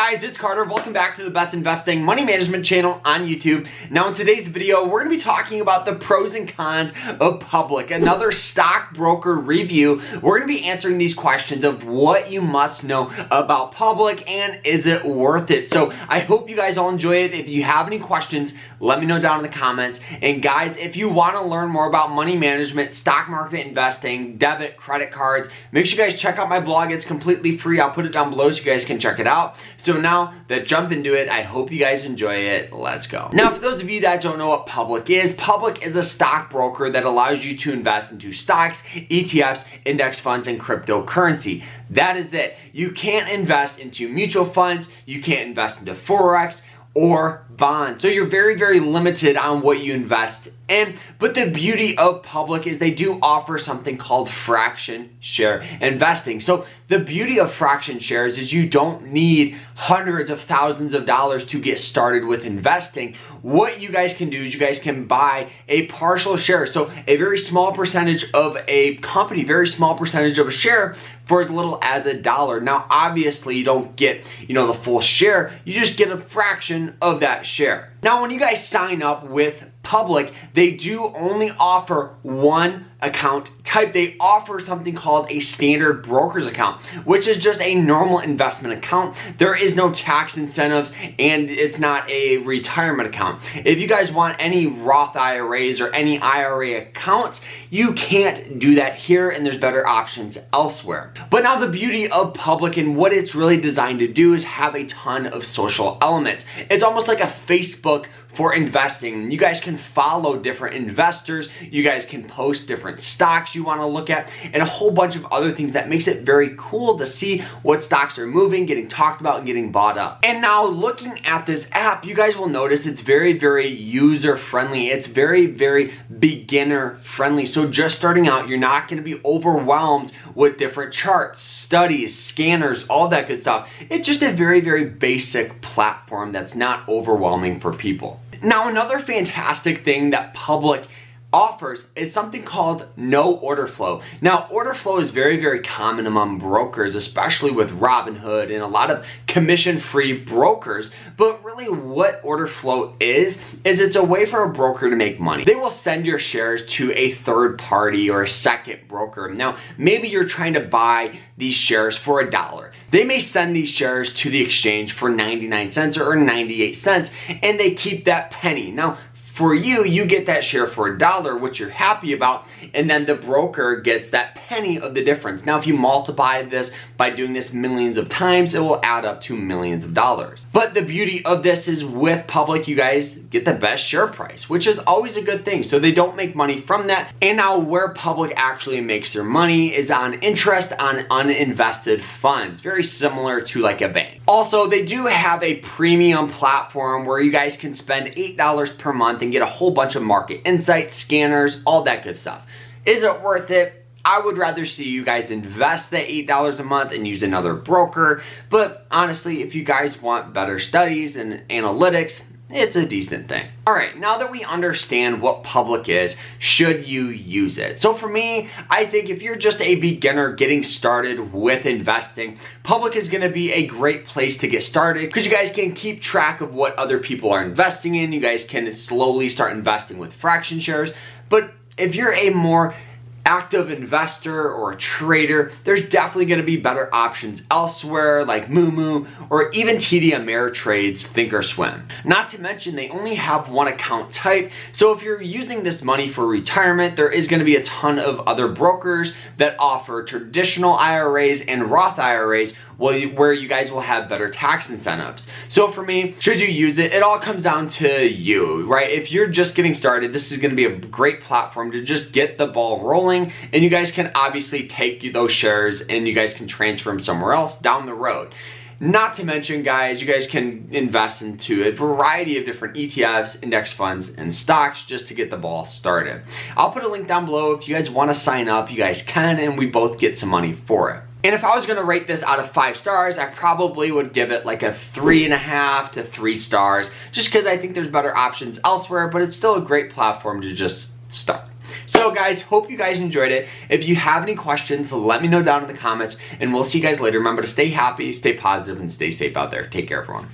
guys, it's Carter. Welcome back to the best investing money management channel on YouTube. Now in today's video, we're going to be talking about the pros and cons of Public, another stockbroker review. We're going to be answering these questions of what you must know about Public and is it worth it. So I hope you guys all enjoy it. If you have any questions, let me know down in the comments. And guys, if you want to learn more about money management, stock market investing, debit, credit cards, make sure you guys check out my blog. It's completely free. I'll put it down below so you guys can check it out. So now that jump into it, I hope you guys enjoy it. Let's go. Now, for those of you that don't know what Public is a stockbroker that allows you to invest into stocks, ETFs, index funds, and cryptocurrency. That is it. You can't invest into mutual funds. You can't invest into Forex or bonds. So you're very, very limited on what you invest in. But the beauty of Public is they do offer something called fraction share investing. So the beauty of fraction shares is you don't need hundreds of thousands of dollars to get started with investing. What you guys can do is you guys can buy a partial share. So a very small percentage of a company, very small percentage of a share for as little as $1. Now, obviously you don't get, the full share. You just get a fraction of that share. Now, when you guys sign up with Public, they do only offer one account type. They offer something called a standard broker's account, which is just a normal investment account. There is no tax incentives and it's not a retirement account. If you guys want any Roth IRAs or any IRA accounts, you can't do that here, and there's better options elsewhere. But now the beauty of Public and what it's really designed to do is have a ton of social elements. It's almost like a Facebook for investing. You guys can follow different investors, you guys can post different stocks you want to look at, and a whole bunch of other things that makes it very cool to see what stocks are moving, getting talked about, and getting bought up. And now looking at this app, you guys will notice it's very, very user friendly. It's very, very beginner friendly. So just starting out, you're not going to be overwhelmed with different charts, studies, scanners, all that good stuff. It's just a very, very basic platform that's not overwhelming for people. Now, another fantastic thing that Public offers is something called no order flow. Now, order flow is very, very common among brokers, especially with Robinhood and a lot of commission-free brokers. But really what order flow is it's a way for a broker to make money. They will send your shares to a third party or a second broker. Now, maybe you're trying to buy these shares for $1. They may send these shares to the exchange for 99 cents or 98 cents, and they keep that penny. Now, for you, you get that share for $1, which you're happy about, and then the broker gets that penny of the difference. Now, if you multiply this by doing this millions of times, it will add up to millions of dollars. But the beauty of this is with Public, you guys get the best share price, which is always a good thing. So they don't make money from that. And now where Public actually makes their money is on interest on uninvested funds, very similar to like a bank. Also, they do have a premium platform where you guys can spend $8 per month and get a whole bunch of market insights, scanners, all that good stuff. Is it worth it? I would rather see you guys invest that $8 a month and use another broker. But honestly, if you guys want better studies and analytics, it's a decent thing. All right, now that we understand what Public is, should you use it? So for me, I think if you're just a beginner getting started with investing, Public is gonna be a great place to get started because you guys can keep track of what other people are investing in. You guys can slowly start investing with fraction shares. But if you're a more active investor or a trader, there's definitely going to be better options elsewhere like Moomoo or even TD Ameritrade's Thinkorswim. Not to mention they only have one account type, so if you're using this money for retirement, there is going to be a ton of other brokers that offer traditional IRAs and Roth IRAs where you guys will have better tax incentives. So for me, should you use it? It all comes down to you, right? If you're just getting started, this is gonna be a great platform to just get the ball rolling, and you guys can obviously take those shares and you guys can transfer them somewhere else down the road. Not to mention, guys, you guys can invest into a variety of different ETFs, index funds, and stocks just to get the ball started. I'll put a link down below. If you guys want to sign up, you guys can, and we both get some money for it. And if I was gonna rate this out of 5 stars, I probably would give it like a 3.5 to 3 stars, just because I think there's better options elsewhere, but it's still a great platform to just start. So guys, hope you guys enjoyed it. If you have any questions, let me know down in the comments, and we'll see you guys later. Remember to stay happy, stay positive, and stay safe out there. Take care, everyone.